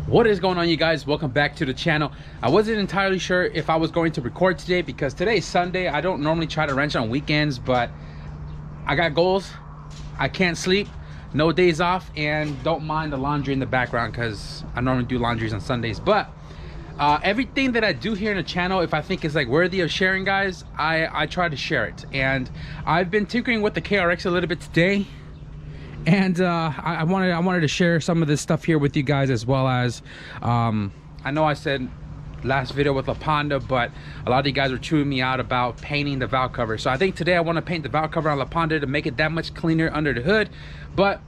What is going on, you guys? Welcome back to the channel. I wasn't entirely sure if I was going to record today because today is Sunday. I don't normally try to wrench on weekends, but I got goals. I can't sleep, no days off, and don't mind the laundry in the background because I normally do laundries on Sundays. But everything that I do here in the channel, if I think is like worthy of sharing, guys, I try to share it. And I've been tinkering with the KRX a little bit today. And I wanted to share some of this stuff here with you guys, as well as I know I said last video with La Ponda, but a lot of you guys were chewing me out about painting the valve cover. So I think today I want to paint the valve cover on La Ponda to make it that much cleaner under the hood. But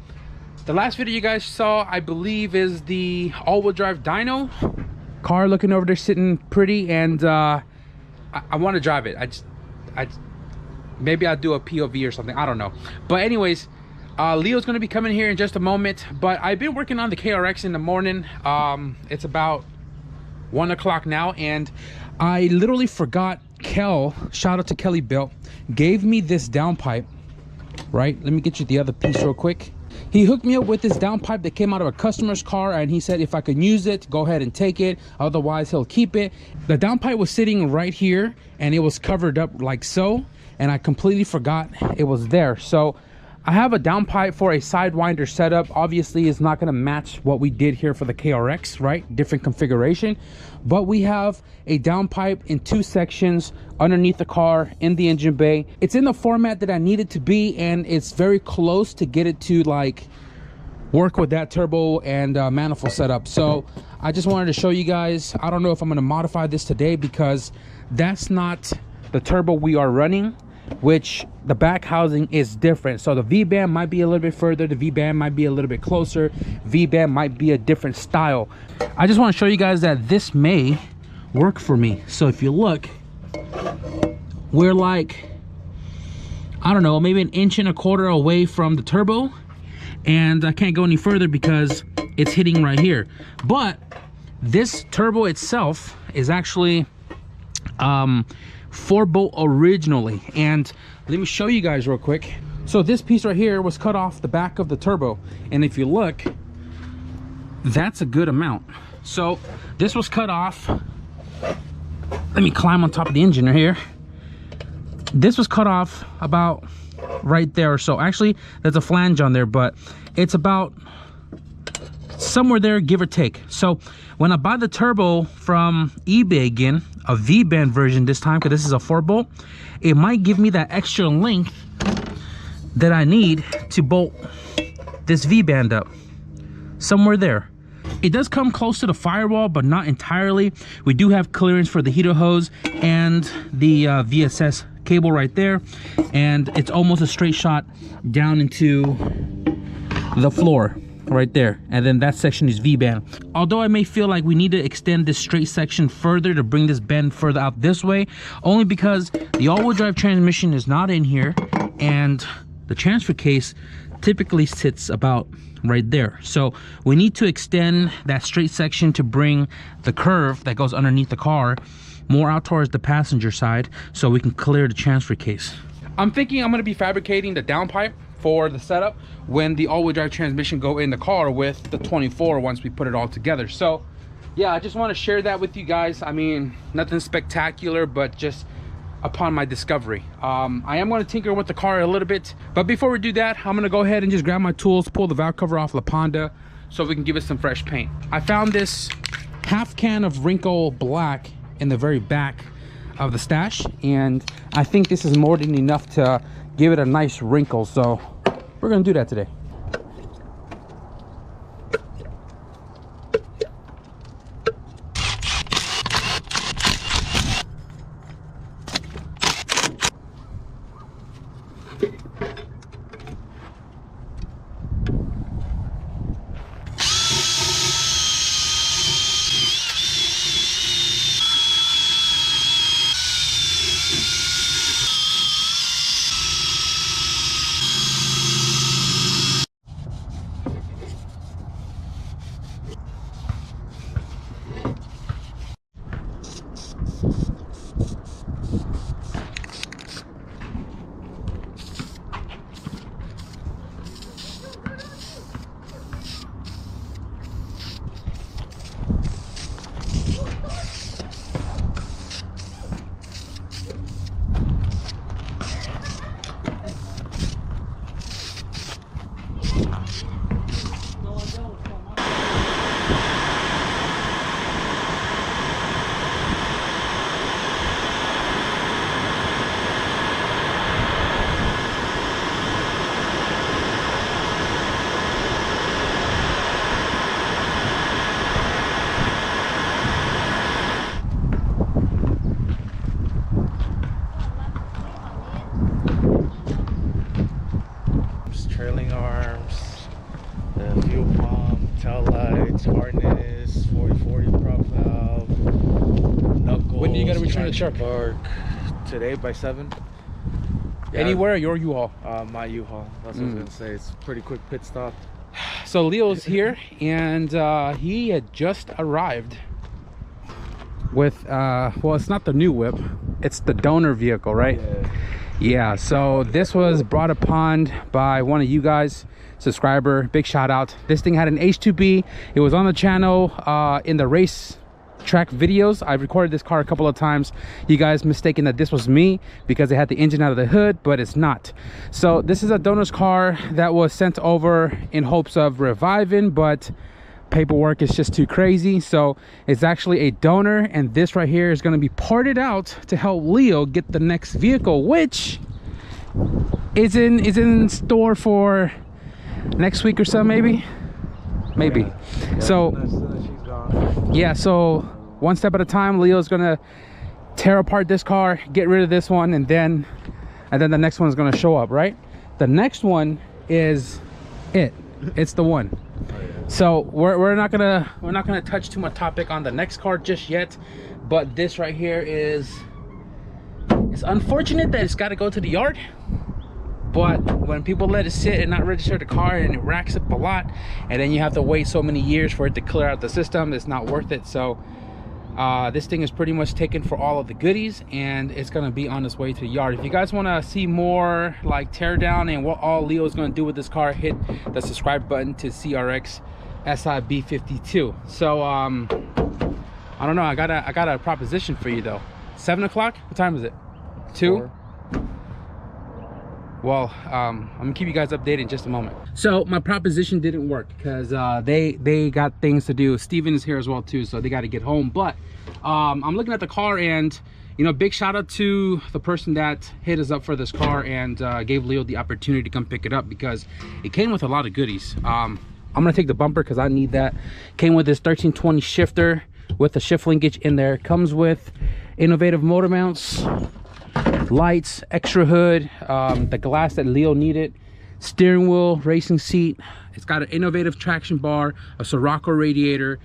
the last video you guys saw, I believe, is the all-wheel drive dyno car looking over there sitting pretty, and I want to drive it. Maybe I'll do a POV or something, I don't know. But anyways, Leo's going to be coming here in just a moment, but I've been working on the KRX in the morning. It's about 1 o'clock now, and I literally forgot. Kel, shout out to Kelly Bill, gave me this downpipe, right? Let me get you the other piece real quick. He hooked me up with this downpipe that came out of a customer's car, and he said if I could use it, go ahead and take it, otherwise he'll keep it. The downpipe was sitting right here, and it was covered up like so, and I completely forgot it was there. So I have a downpipe for a sidewinder setup. Obviously, it's not going to match what we did here for the KRX, right? Different configuration. But we have a downpipe in 2 sections underneath the car in the engine bay. It's in the format that I need it to be, and it's very close to get it to like work with that turbo and manifold setup. So I just wanted to show you guys. I don't know if I'm going to modify this today because that's not the turbo we are running, which the back housing is different. So the V-band might be a little bit further, the V-band might be a little bit closer, V-band might be a different style. I just want to show you guys that this may work for me. So if you look, we're like, I don't know, maybe 1.25 inches away from the turbo, and I can't go any further because it's hitting right here. But this turbo itself is actually 4-bolt originally, and let me show you guys real quick. So this piece right here was cut off the back of the turbo, and if you look, that's a good amount. So this was cut off. Let me climb on top of the engine right here. This was cut off about right there or so. Actually, there's a flange on there, but it's about somewhere there, give or take. So when I buy the turbo from eBay again, a V-band version this time, because this is a 4-bolt, it might give me that extra length that I need to bolt this V-band up somewhere there. It does come close to the firewall, but not entirely. We do have clearance for the heater hose and the VSS cable right there, and it's almost a straight shot down into the floor right there, and then that section is V-band. Although I may feel like we need to extend this straight section further to bring this bend further out this way, only because the all-wheel drive transmission is not in here, and the transfer case typically sits about right there. So we need to extend that straight section to bring the curve that goes underneath the car more out towards the passenger side, so we can clear the transfer case. I'm thinking I'm going to be fabricating the downpipe for the setup when the all-wheel drive transmission go in the car with the 24 once we put it all together. So yeah, I just want to share that with you guys. I mean, nothing spectacular, but just upon my discovery. I am going to tinker with the car a little bit, but before we do that, I'm going to go ahead and just grab my tools, pull the valve cover off La Ponda so we can give it some fresh paint. I found this half can of wrinkle black in the very back of the stash, and I think this is more than enough to give it a nice wrinkle, so we're gonna do that today. is 40/40 prop valve. Knuckles. When do you gotta return the truck? Today by 7. Yeah, Anywhere or your U-Haul? my U-Haul. That's what I was gonna say. It's a pretty quick pit stop. So Leo's here, and he had just arrived with well, it's not the new whip, it's the donor vehicle, right? Yeah, so this was brought upon by one of you guys, subscriber. Big shout out. This thing had an H2B. It was on the channel in the race track videos. I've recorded this car a couple of times. You guys mistaken that this was me because it had the engine out of the hood, but it's not. So this is a donor's car that was sent over in hopes of reviving, but paperwork is just too crazy. So it's actually a donor, and this right here is going to be parted out to help Leo get the next vehicle, which is in store for next week or so, maybe. Yeah. So yeah, so one step at a time. Leo's gonna tear apart this car, get rid of this one, and then the next one is gonna show up, right? The next one is it's the one. So we're not gonna touch too much topic on the next car just yet, but this right here is, it's unfortunate that it's got to go to the yard. But when people let it sit and not register the car, and it racks up a lot, and then you have to wait so many years for it to clear out the system, it's not worth it. So this thing is pretty much taken for all of the goodies, and it's going to be on its way to the yard. If you guys want to see more like tear down and what all Leo is going to do with this car, hit the subscribe button to CRX SIB52. So I don't know, I got a proposition for you though. 7 o'clock, what time is it? 2? Well, I'm gonna keep you guys updated in just a moment. So my proposition didn't work because they got things to do. Steven is here as well too, so they got to get home. But I'm looking at the car, and you know, big shout out to the person that hit us up for this car and gave Leo the opportunity to come pick it up, because it came with a lot of goodies. I'm gonna take the bumper because I need that. Came with this 1320 shifter with the shift linkage in there. Comes with innovative motor mounts, lights, extra hood, the glass that Leo needed, steering wheel, racing seat. It's got an innovative traction bar, a Sirocco radiator.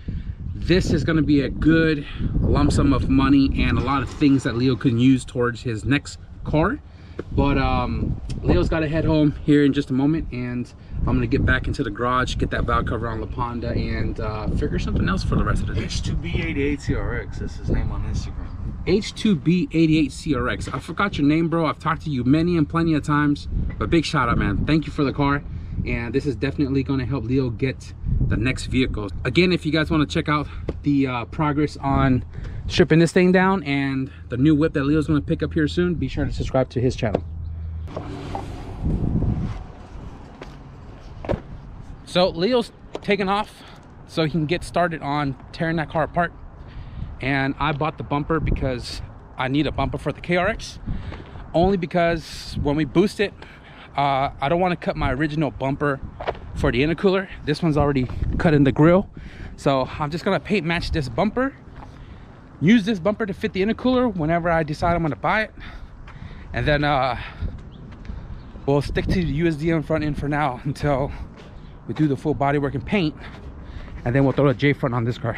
This is going to be a good lump sum of money and a lot of things that Leo can use towards his next car. But Leo's got to head home here in just a moment, and I'm going to get back into the garage, get that valve cover on La Ponda, and figure something else for the rest of the day. H2B88 CRX, that's his name on Instagram. H2B88 CRX. I forgot your name, bro. I've talked to you many and plenty of times, but big shout out, man. Thank you for the car, and this is definitely going to help Leo get the next vehicle. Again, if you guys want to check out the progress on stripping this thing down and the new whip that Leo's going to pick up here soon, be sure to subscribe to his channel. So Leo's taking off so he can get started on tearing that car apart. And I bought the bumper because I need a bumper for the KRX, only because when we boost it, I don't want to cut my original bumper for the intercooler. This one's already cut in the grill, so I'm just gonna paint match this bumper, use this bumper to fit the intercooler whenever I decide I'm gonna buy it, and then we'll stick to the USDM front end for now until we do the full bodywork and paint, and then we'll throw a J front on this car.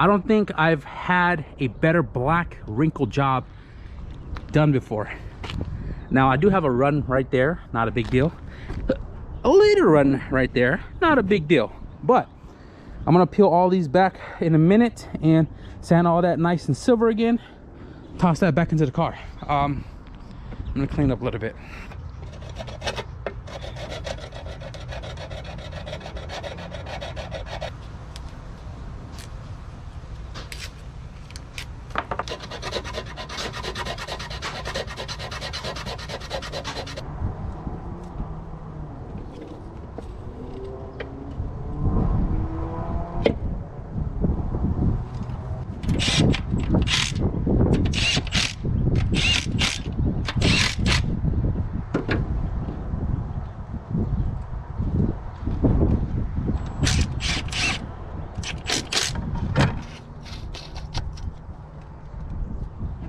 I don't think I've had a better black wrinkle job done before. Now I do have a run right there, not a big deal. A little run right there, not a big deal. But I'm gonna peel all these back in a minute and sand all that nice and silver again. Toss that back into the car. I'm gonna clean up a little bit.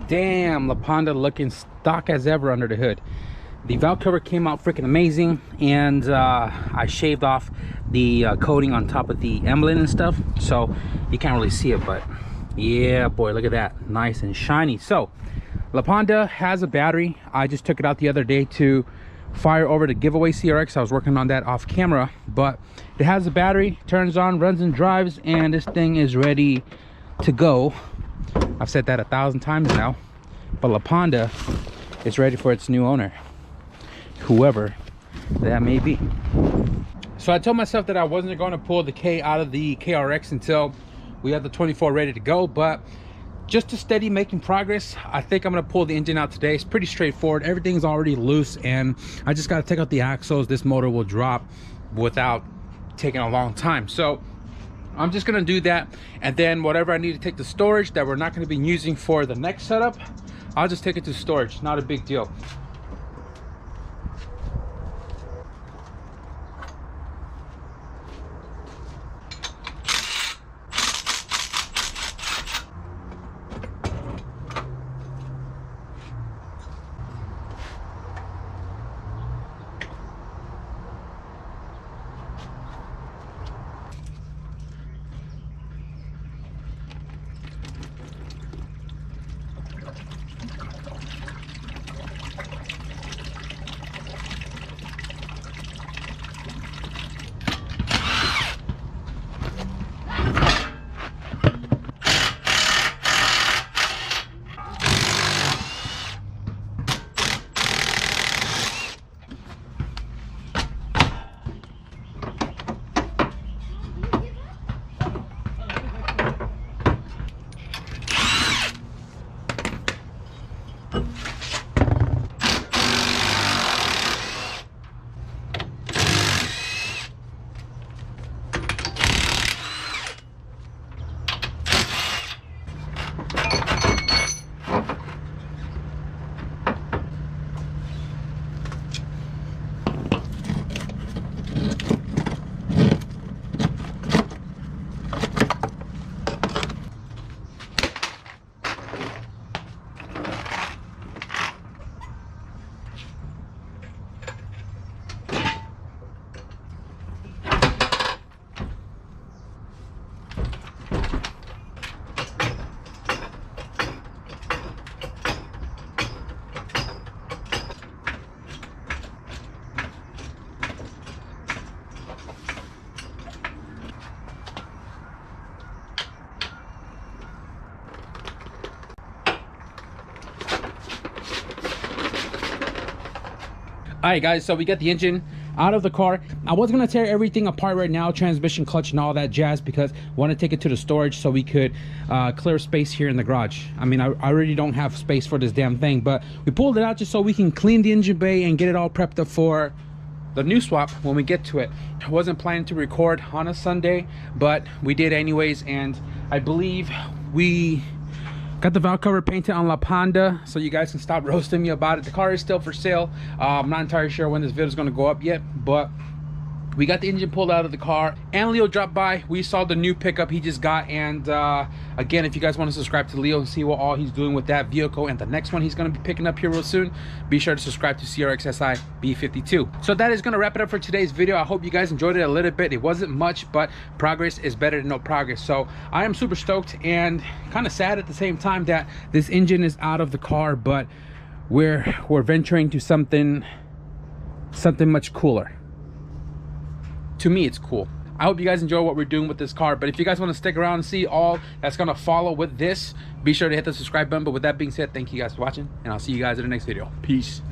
Damn, La Ponda looking stock as ever under the hood. The valve cover came out freaking amazing, and I shaved off the coating on top of the emblem and stuff, so you can't really see it. But yeah, boy, look at that, nice and shiny. So LaPonda has a battery. I just took it out the other day to fire over the giveaway CRX. I was working on that off camera, but it has a battery, turns on, runs and drives, and this thing is ready to go. I've said that 1,000 times now, but LaPonda is ready for its new owner, whoever that may be. So I told myself that I wasn't going to pull the K out of the KRX until we had the 24 ready to go, but just to steady making progress, I think I'm going to pull the engine out today. It's pretty straightforward. Everything's already loose, and I just got to take out the axles. This motor will drop without taking a long time. So I'm just going to do that, and then whatever I need to take to storage that we're not going to be using for the next setup, I'll just take it to storage. Not a big deal. All right guys, so we got the engine out of the car. I was gonna tear everything apart right now, transmission, clutch, and all that jazz, because I want to take it to the storage so we could clear space here in the garage. I mean, I already don't have space for this damn thing, but we pulled it out just so we can clean the engine bay and get it all prepped up for the new swap when we get to it. I wasn't planning to record on a Sunday, but we did anyways, and I believe we got the valve cover painted on LaPonda, so you guys can stop roasting me about it. The car is still for sale. I'm not entirely sure when this video is going to go up yet, but we got the engine pulled out of the car, and Leo dropped by. We saw the new pickup he just got, and again, if you guys want to subscribe to Leo and see what all he's doing with that vehicle and the next one he's going to be picking up here real soon, be sure to subscribe to CRXSI B52. So that is going to wrap it up for today's video. I hope you guys enjoyed it a little bit. It wasn't much, but progress is better than no progress. So I am super stoked and kind of sad at the same time that this engine is out of the car, but we're venturing to something much cooler. To me, it's cool. I hope you guys enjoy what we're doing with this car, but if you guys want to stick around and see all that's going to follow with this, be sure to hit the subscribe button. But with that being said, thank you guys for watching, and I'll see you guys in the next video. Peace.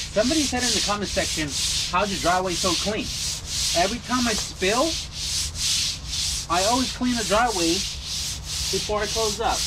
Somebody said in the comment section, how's your driveway so clean? Every time I spill, I always clean the driveway before I close up.